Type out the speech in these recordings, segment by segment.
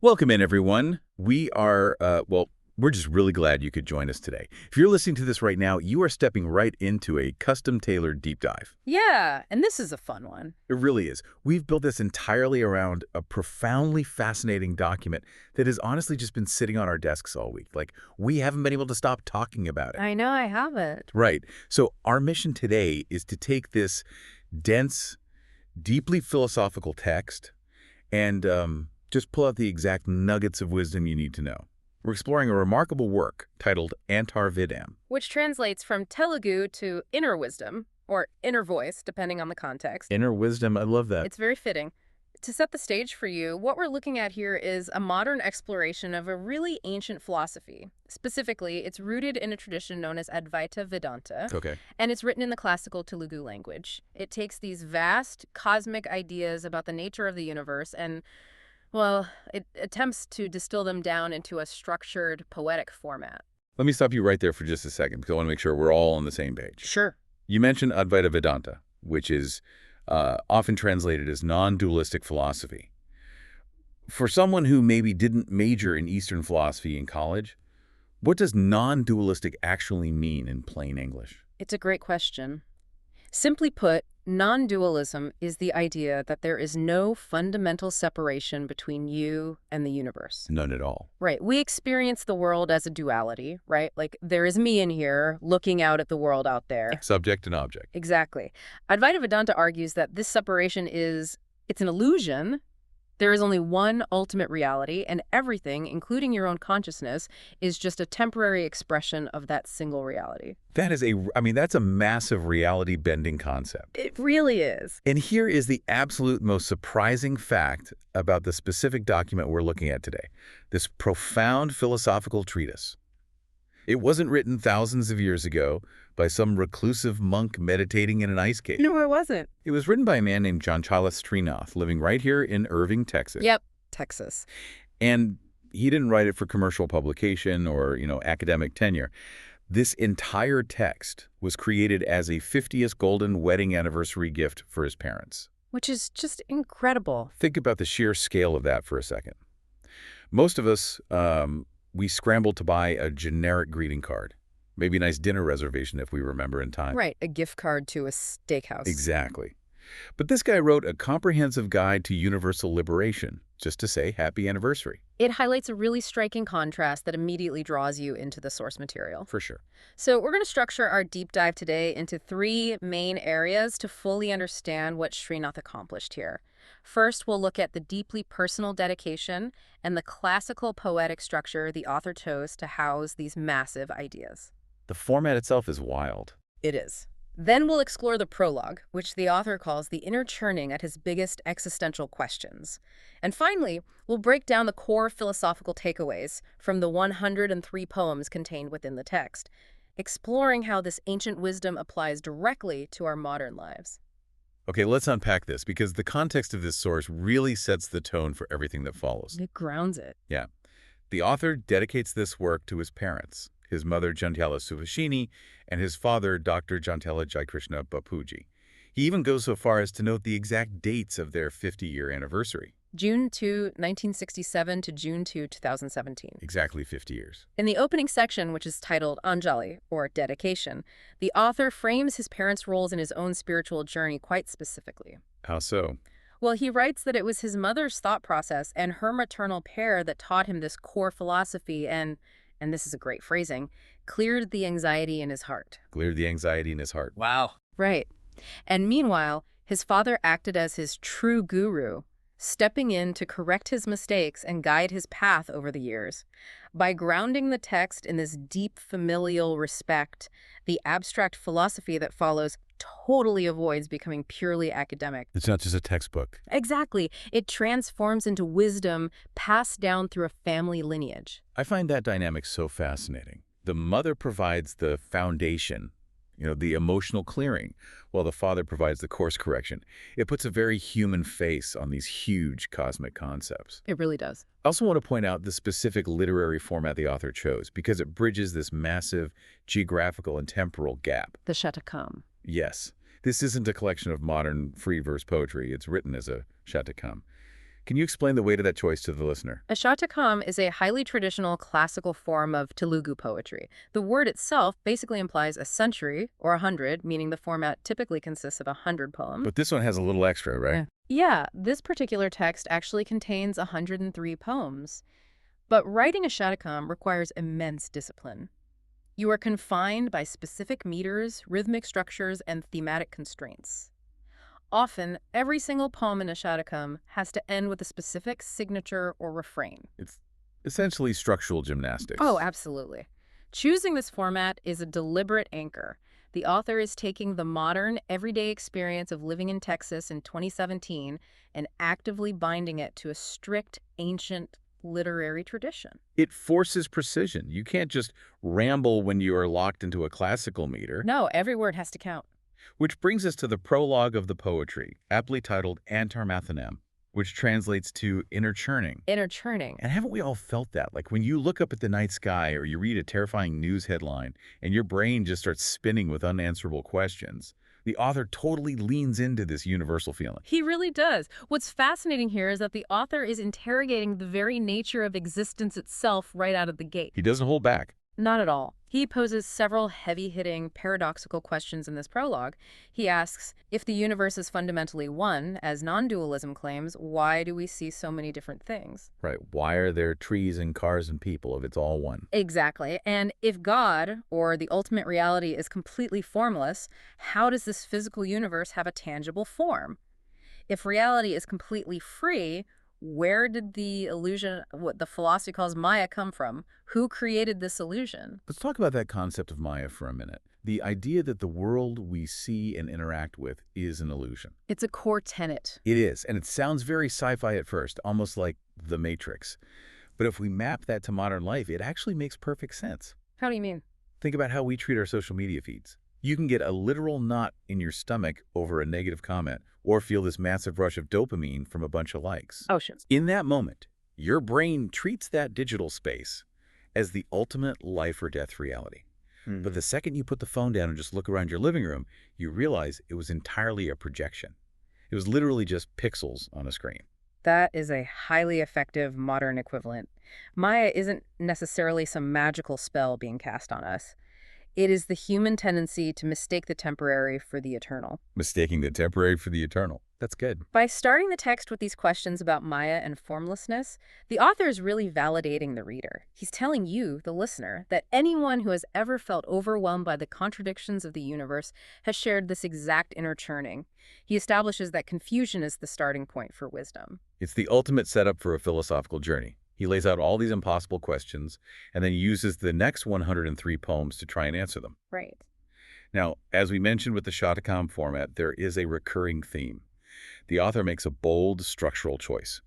Welcome in, everyone. We're just really glad you could join us today. If you're listening to this right now, you are stepping right into a custom-tailored deep dive. Yeah, and this is a fun one. It really is. We've built this entirely around a profoundly fascinating document that has honestly just been sitting on our desks all week. We haven't been able to stop talking about it. I know, I haven't. Right. So our mission today is to take this dense, deeply philosophical text and just pull out the exact nuggets of wisdom you need to know. We're exploring a remarkable work titled Antarvedam, Which translates from Telugu to inner wisdom, or inner voice, depending on the context. Inner wisdom. I love that. It's very fitting. To set the stage for you, what we're looking at here is a modern exploration of a really ancient philosophy. Specifically, it's rooted in a tradition known as Advaita Vedanta, Okay. and it's written in the classical Telugu language. It takes these vast cosmic ideas about the nature of the universe and, well, it attempts to distill them down into a structured, poetic format. Let me stop you right there for just a second because I want to make sure we're all on the same page. Sure. You mentioned Advaita Vedanta, which is often translated as non-dualistic philosophy. For someone who maybe didn't major in Eastern philosophy in college, what does non-dualistic actually mean in plain English? It's a great question. Simply put, non-dualism is the idea that there is no fundamental separation between you and the universe. None at all. Right. We experience the world as a duality, right? Like there is me in here looking out at the world out there. Subject and object. Exactly. Advaita Vedanta argues that this separation it's an illusion. There is only one ultimate reality, and everything, including your own consciousness, is just a temporary expression of that single reality. That's a massive reality-bending concept. It really is. And here is the absolute most surprising fact about the specific document we're looking at today, this profound philosophical treatise. It wasn't written thousands of years ago by some reclusive monk meditating in an ice cave. No, it wasn't. It was written by a man named Janchala Srinath, living right here in Irving, Texas. Yep, Texas. And he didn't write it for commercial publication or, academic tenure. This entire text was created as a 50th golden wedding anniversary gift for his parents. Which is just incredible. Think about the sheer scale of that for a second. Most of us, we scrambled to buy a generic greeting card. Maybe a nice dinner reservation if we remember in time. Right, a gift card to a steakhouse. Exactly. But this guy wrote a comprehensive guide to universal liberation, just to say happy anniversary. It highlights a really striking contrast that immediately draws you into the source material. For sure. So we're going to structure our deep dive today into three main areas to fully understand what Srinath accomplished here. First, we'll look at the deeply personal dedication and the classical poetic structure the author chose to house these massive ideas. The format itself is wild. It is. Then we'll explore the prologue, which the author calls the inner churning at his biggest existential questions. And finally, we'll break down the core philosophical takeaways from the 103 poems contained within the text, exploring how this ancient wisdom applies directly to our modern lives. Okay, let's unpack this because the context of this source really sets the tone for everything that follows. It grounds it. Yeah. The author dedicates this work to his parents, his mother Janchala Subhashini, and his father Dr. Janchala Jaikrishna Bapuji. He even goes so far as to note the exact dates of their 50-year anniversary. June 2, 1967 to June 2, 2017. Exactly 50 years. In the opening section, which is titled Anjali, or Dedication, the author frames his parents' roles in his own spiritual journey quite specifically. How so? Well, he writes that it was his mother's thought process and her maternal pair that taught him this core philosophy and this is a great phrasing, cleared the anxiety in his heart. Cleared the anxiety in his heart. Wow. Right. And meanwhile, his father acted as his true guru, stepping in to correct his mistakes and guide his path over the years. By grounding the text in this deep familial respect, the abstract philosophy that follows totally avoids becoming purely academic. It's not just a textbook. Exactly. It transforms into wisdom passed down through a family lineage. I find that dynamic so fascinating. The mother provides the foundation, the emotional clearing, while the father provides the course correction. It puts a very human face on these huge cosmic concepts. It really does. I also want to point out the specific literary format the author chose because it bridges this massive geographical and temporal gap. The shatakam. Yes, this isn't a collection of modern free verse poetry. It's written as a shatakam. Can you explain the weight of that choice to the listener? A shatakam is a highly traditional classical form of Telugu poetry. The word itself basically implies a century or 100, meaning the format typically consists of 100 poems. But this one has a little extra, right? Yeah, this particular text actually contains 103 poems. But writing a shatakam requires immense discipline. You are confined by specific meters, rhythmic structures, and thematic constraints. Often, every single poem in a shatakam has to end with a specific signature or refrain. It's essentially structural gymnastics. Oh, absolutely. Choosing this format is a deliberate anchor. The author is taking the modern, everyday experience of living in Texas in 2017 and actively binding it to a strict, ancient literary tradition. It forces precision. You can't just ramble when you are locked into a classical meter. No, every word has to count. Which brings us to the prologue of the poetry, aptly titled Antarvedam, which translates to inner churning. Inner churning. And haven't we all felt that? Like when you look up at the night sky or you read a terrifying news headline and your brain just starts spinning with unanswerable questions, the author totally leans into this universal feeling. He really does. What's fascinating here is that the author is interrogating the very nature of existence itself right out of the gate. He doesn't hold back. Not at all. He poses several heavy-hitting, paradoxical questions in this prologue. He asks, if the universe is fundamentally one, as non-dualism claims, why do we see so many different things? Right. Why are there trees and cars and people if it's all one? Exactly. And if God, or the ultimate reality, is completely formless, how does this physical universe have a tangible form? If reality is completely free, where did the illusion, what the philosophy calls Maya, come from? Who created this illusion? Let's talk about that concept of Maya for a minute. The idea that the world we see and interact with is an illusion. It's a core tenet. It is, and it sounds very sci-fi at first, almost like The Matrix. But if we map that to modern life, it actually makes perfect sense. How do you mean? Think about how we treat our social media feeds. You can get a literal knot in your stomach over a negative comment or feel this massive rush of dopamine from a bunch of likes. Oh, shit. In that moment, your brain treats that digital space as the ultimate life or death reality. But the second you put the phone down and just look around your living room, you realize it was entirely a projection. It was literally just pixels on a screen. That is a highly effective modern equivalent. Maya isn't necessarily some magical spell being cast on us. It is the human tendency to mistake the temporary for the eternal. Mistaking the temporary for the eternal. That's good. By starting the text with these questions about Maya and formlessness, the author is really validating the reader. He's telling you, the listener, that anyone who has ever felt overwhelmed by the contradictions of the universe has shared this exact inner churning. He establishes that confusion is the starting point for wisdom. It's the ultimate setup for a philosophical journey. He lays out all these impossible questions and then uses the next 103 poems to try and answer them. Right. Now, as we mentioned with the shatakam format, there is a recurring theme. The author makes a bold structural choice.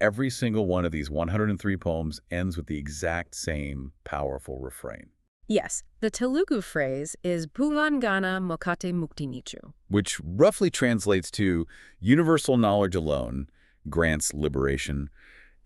Every single one of these 103 poems ends with the exact same powerful refrain. Yes, the Telugu phrase is Bhuvangana Mokate Muktinichu, which roughly translates to universal knowledge alone grants liberation.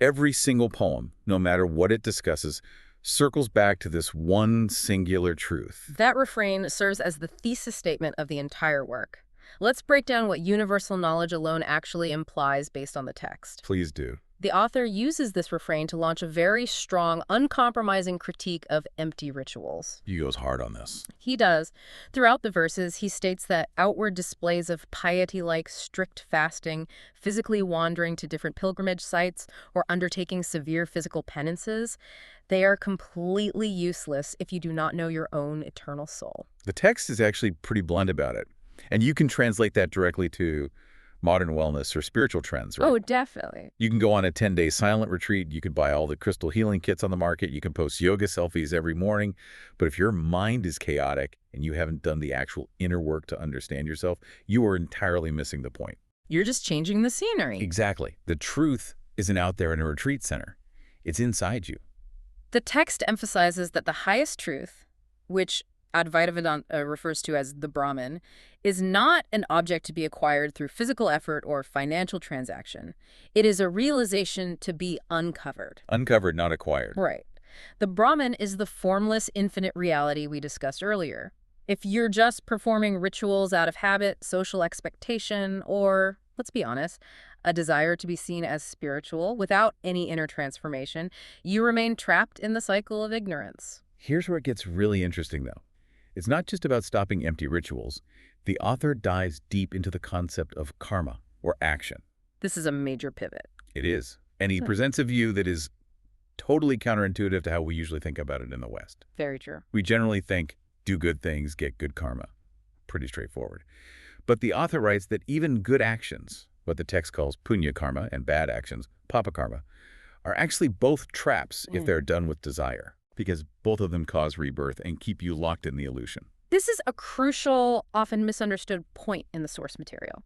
Every single poem, no matter what it discusses, circles back to this one singular truth. That refrain serves as the thesis statement of the entire work. Let's break down what universal knowledge alone actually implies based on the text. Please do. The author uses this refrain to launch a very strong, uncompromising critique of empty rituals. He goes hard on this. He does. Throughout the verses, he states that outward displays of piety like strict fasting, physically wandering to different pilgrimage sites, or undertaking severe physical penances, they are completely useless if you do not know your own eternal soul. The text is actually pretty blunt about it. And you can translate that directly to modern wellness or spiritual trends, right? Oh, definitely. You can go on a 10-day silent retreat. You can buy all the crystal healing kits on the market. You can post yoga selfies every morning. But if your mind is chaotic and you haven't done the actual inner work to understand yourself, you are entirely missing the point. You're just changing the scenery. Exactly. The truth isn't out there in a retreat center. It's inside you. The text emphasizes that the highest truth, which Advaita Vedanta refers to as the Brahman, is not an object to be acquired through physical effort or financial transaction. It is a realization to be uncovered. Uncovered, not acquired. Right. The Brahman is the formless, infinite reality we discussed earlier. If you're just performing rituals out of habit, social expectation, or let's be honest, a desire to be seen as spiritual without any inner transformation, you remain trapped in the cycle of ignorance. Here's where it gets really interesting, though. It's not just about stopping empty rituals. The author dives deep into the concept of karma, or action. This is a major pivot. It is. And he presents a view that is totally counterintuitive to how we usually think about it in the West. Very true. We generally think, do good things, get good karma. Pretty straightforward. But the author writes that even good actions, what the text calls punya karma, and bad actions, papa karma, are actually both traps if they're done with desire, because both of them cause rebirth and keep you locked in the illusion. This is a crucial, often misunderstood point in the source material.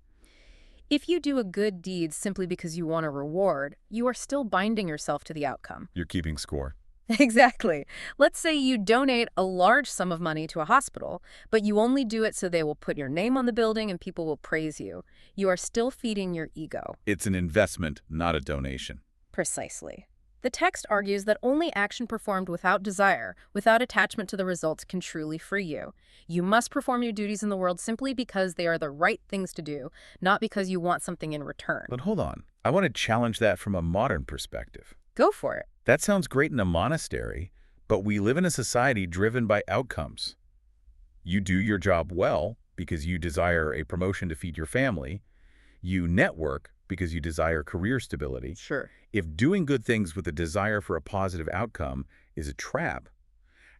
If you do a good deed simply because you want a reward, you are still binding yourself to the outcome. You're keeping score. Exactly. Let's say you donate a large sum of money to a hospital, but you only do it so they will put your name on the building and people will praise you. You are still feeding your ego. It's an investment, not a donation. Precisely. The text argues that only action performed without desire, without attachment to the results, can truly free you. You must perform your duties in the world simply because they are the right things to do, not because you want something in return. But hold on. I want to challenge that from a modern perspective. Go for it. That sounds great in a monastery, but we live in a society driven by outcomes. You do your job well because you desire a promotion to feed your family. You network because you desire career stability. Sure. If doing good things with a desire for a positive outcome is a trap,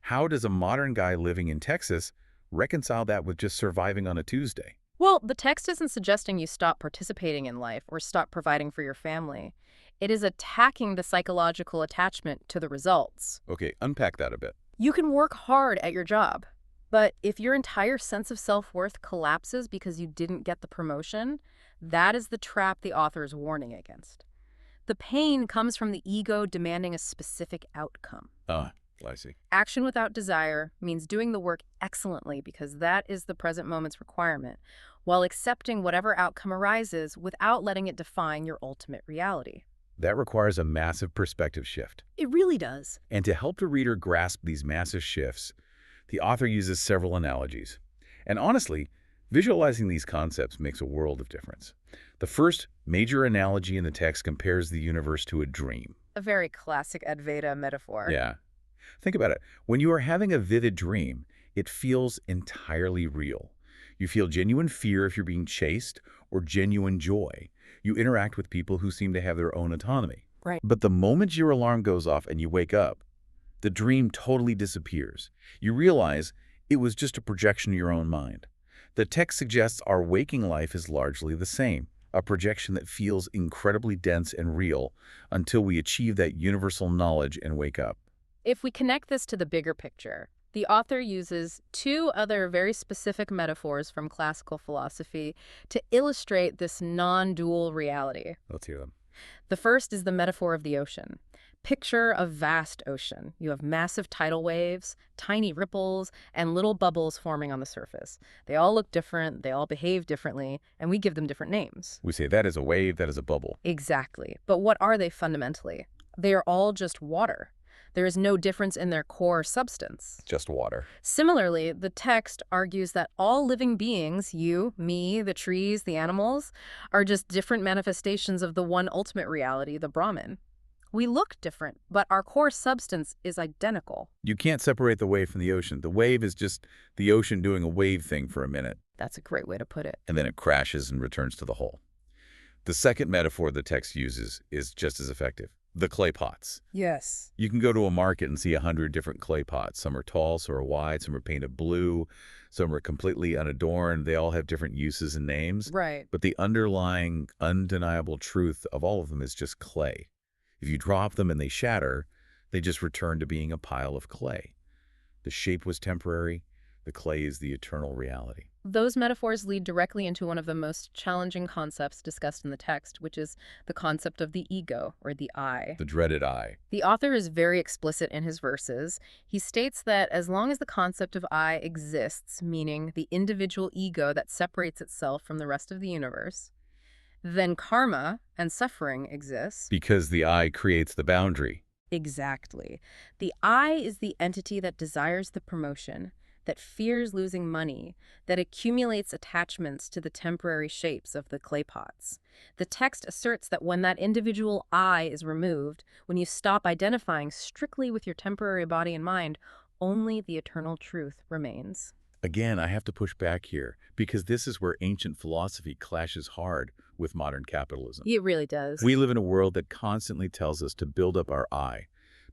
how does a modern guy living in Texas reconcile that with just surviving on a Tuesday? Well, the text isn't suggesting you stop participating in life or stop providing for your family. It is attacking the psychological attachment to the results. Okay, unpack that a bit. You can work hard at your job, but if your entire sense of self-worth collapses because you didn't get the promotion, that is the trap the author is warning against. The pain comes from the ego demanding a specific outcome. I see. Action without desire means doing the work excellently because that is the present moment's requirement, while accepting whatever outcome arises without letting it define your ultimate reality. That requires a massive perspective shift. It really does. And to help the reader grasp these massive shifts, the author uses several analogies. And honestly, visualizing these concepts makes a world of difference. The first major analogy in the text compares the universe to a dream. A very classic Advaita metaphor. Yeah. Think about it. When you are having a vivid dream, it feels entirely real. You feel genuine fear if you're being chased or genuine joy. You interact with people who seem to have their own autonomy. Right. But the moment your alarm goes off and you wake up, the dream totally disappears. You realize it was just a projection of your own mind. The text suggests our waking life is largely the same, a projection that feels incredibly dense and real until we achieve that universal knowledge and wake up. If we connect this to the bigger picture, the author uses two other very specific metaphors from classical philosophy to illustrate this non-dual reality. Let's hear them. The first is the metaphor of the ocean. Picture a vast ocean. You have massive tidal waves, tiny ripples, and little bubbles forming on the surface. They all look different, they all behave differently, and we give them different names. We say that is a wave, that is a bubble. Exactly. But what are they fundamentally? They are all just water. There is no difference in their core substance. Just water. Similarly, the text argues that all living beings, you, me, the trees, the animals, are just different manifestations of the one ultimate reality, the Brahman. We look different, but our core substance is identical. You can't separate the wave from the ocean. The wave is just the ocean doing a wave thing for a minute. That's a great way to put it. And then it crashes and returns to the whole. The second metaphor the text uses is just as effective. The clay pots. Yes. You can go to a market and see 100 different clay pots. Some are tall, some are wide, some are painted blue, some are completely unadorned. They all have different uses and names. Right. But the underlying, undeniable truth of all of them is just clay. If you drop them and they shatter, they just return to being a pile of clay. The shape was temporary. The clay is the eternal reality. Those metaphors lead directly into one of the most challenging concepts discussed in the text, which is the concept of the ego, or the I. The dreaded I. The author is very explicit in his verses. He states that as long as the concept of I exists, meaning the individual ego that separates itself from the rest of the universe, then karma and suffering exist. Because the I creates the boundary. Exactly. The I is the entity that desires the promotion. that fears losing money, that accumulates attachments to the temporary shapes of the clay pots. The text asserts that when that individual I is removed, when you stop identifying strictly with your temporary body and mind, only the eternal truth remains. Again, I have to push back here, because this is where ancient philosophy clashes hard with modern capitalism. It really does. We live in a world that constantly tells us to build up our I,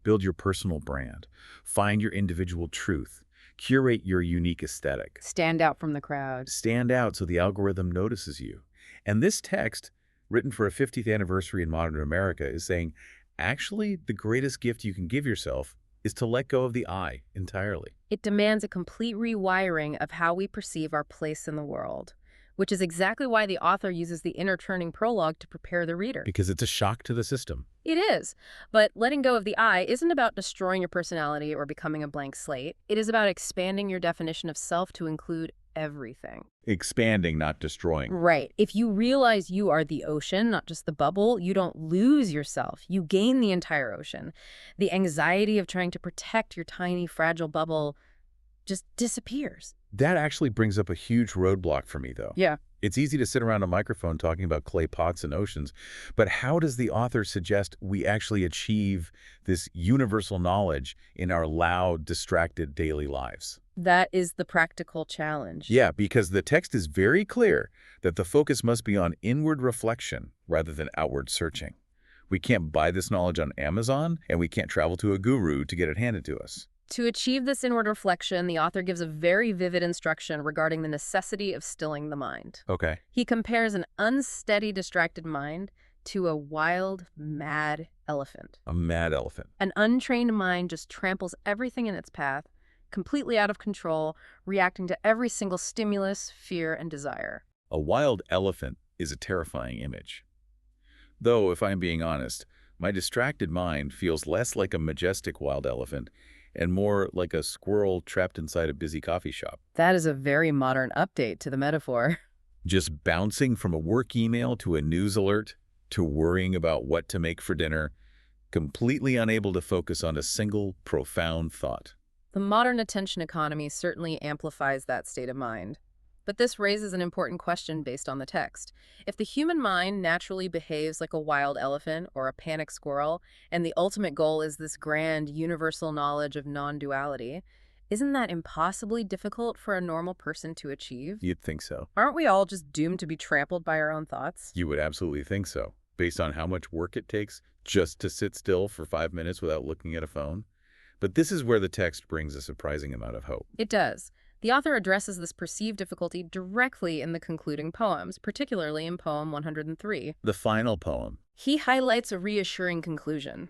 build your personal brand, find your individual truth, curate your unique aesthetic. Stand out from the crowd. Stand out so the algorithm notices you. And this text, written for a 50th anniversary in modern America, is saying, actually, the greatest gift you can give yourself is to let go of the I entirely. It demands a complete rewiring of how we perceive our place in the world, which is exactly why the author uses the inner churning prologue to prepare the reader. Because it's a shock to the system. It is. But letting go of the I isn't about destroying your personality or becoming a blank slate. It is about expanding your definition of self to include everything. Expanding, not destroying. Right. If you realize you are the ocean, not just the bubble, you don't lose yourself. You gain the entire ocean. The anxiety of trying to protect your tiny, fragile bubble just disappears. That actually brings up a huge roadblock for me, though. Yeah. It's easy to sit around a microphone talking about clay pots and oceans, but how does the author suggest we actually achieve this universal knowledge in our loud, distracted daily lives? That is the practical challenge. Yeah, because the text is very clear that the focus must be on inward reflection rather than outward searching. We can't buy this knowledge on Amazon, and we can't travel to a guru to get it handed to us. To achieve this inward reflection, the author gives a very vivid instruction regarding the necessity of stilling the mind. Okay. He compares an unsteady, distracted mind to a wild, mad elephant. A mad elephant. An untrained mind just tramples everything in its path, completely out of control, reacting to every single stimulus, fear, and desire. A wild elephant is a terrifying image. Though, if I'm being honest, my distracted mind feels less like a majestic wild elephant and more like a squirrel trapped inside a busy coffee shop. That is a very modern update to the metaphor. Just bouncing from a work email to a news alert to worrying about what to make for dinner, completely unable to focus on a single profound thought. The modern attention economy certainly amplifies that state of mind. But this raises an important question based on the text. If the human mind naturally behaves like a wild elephant or a panicked squirrel, and the ultimate goal is this grand, universal knowledge of non-duality, isn't that impossibly difficult for a normal person to achieve? You'd think so. Aren't we all just doomed to be trampled by our own thoughts? You would absolutely think so, based on how much work it takes just to sit still for 5 minutes without looking at a phone. But this is where the text brings a surprising amount of hope. It does. The author addresses this perceived difficulty directly in the concluding poems, particularly in poem 103. The final poem. He highlights a reassuring conclusion.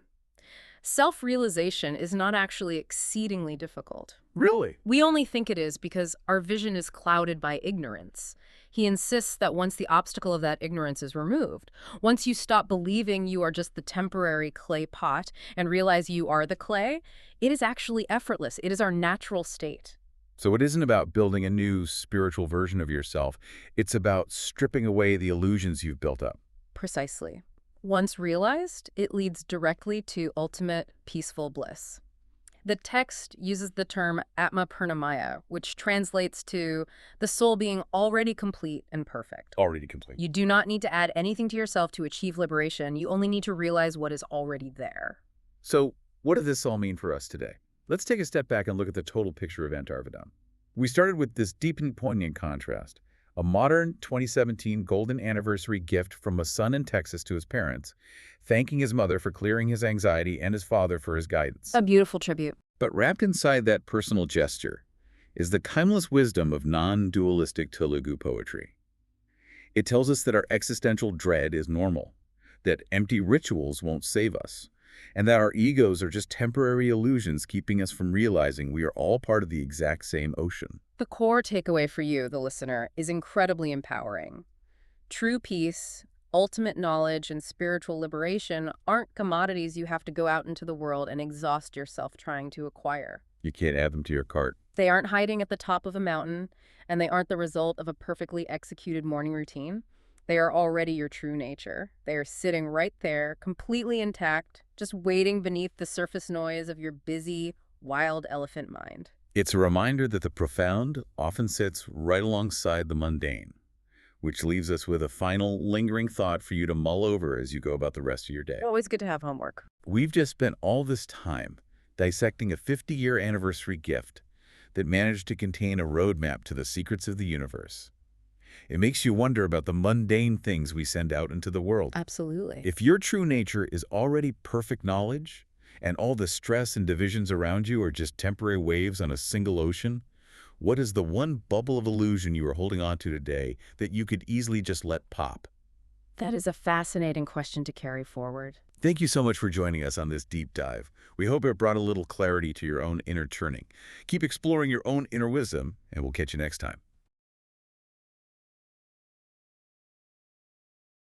Self-realization is not actually exceedingly difficult. Really? We only think it is because our vision is clouded by ignorance. He insists that once the obstacle of that ignorance is removed, once you stop believing you are just the temporary clay pot and realize you are the clay, it is actually effortless. It is our natural state. So it isn't about building a new spiritual version of yourself. It's about stripping away the illusions you've built up. Precisely. Once realized, it leads directly to ultimate peaceful bliss. The text uses the term atma purnamaya, which translates to the soul being already complete and perfect. Already complete. You do not need to add anything to yourself to achieve liberation. You only need to realize what is already there. So what does this all mean for us today? Let's take a step back and look at the total picture of Antarvedam. We started with this deep and poignant contrast. A modern 2017 golden anniversary gift from a son in Texas to his parents, thanking his mother for clearing his anxiety and his father for his guidance. A beautiful tribute. But wrapped inside that personal gesture is the timeless wisdom of non-dualistic Telugu poetry. It tells us that our existential dread is normal, that empty rituals won't save us, and that our egos are just temporary illusions keeping us from realizing we are all part of the exact same ocean. The core takeaway for you, the listener, is incredibly empowering. True peace, ultimate knowledge, and spiritual liberation aren't commodities you have to go out into the world and exhaust yourself trying to acquire. You can't add them to your cart. They aren't hiding at the top of a mountain, and they aren't the result of a perfectly executed morning routine. They are already your true nature. They are sitting right there, completely intact, just waiting beneath the surface noise of your busy, wild elephant mind. It's a reminder that the profound often sits right alongside the mundane, which leaves us with a final lingering thought for you to mull over as you go about the rest of your day. Always good to have homework. We've just spent all this time dissecting a 50-year anniversary gift that managed to contain a roadmap to the secrets of the universe. It makes you wonder about the mundane things we send out into the world. Absolutely. If your true nature is already perfect knowledge, and all the stress and divisions around you are just temporary waves on a single ocean, what is the one bubble of illusion you are holding on to today that you could easily just let pop? That is a fascinating question to carry forward. Thank you so much for joining us on this deep dive. We hope it brought a little clarity to your own inner churning. Keep exploring your own inner wisdom, and we'll catch you next time.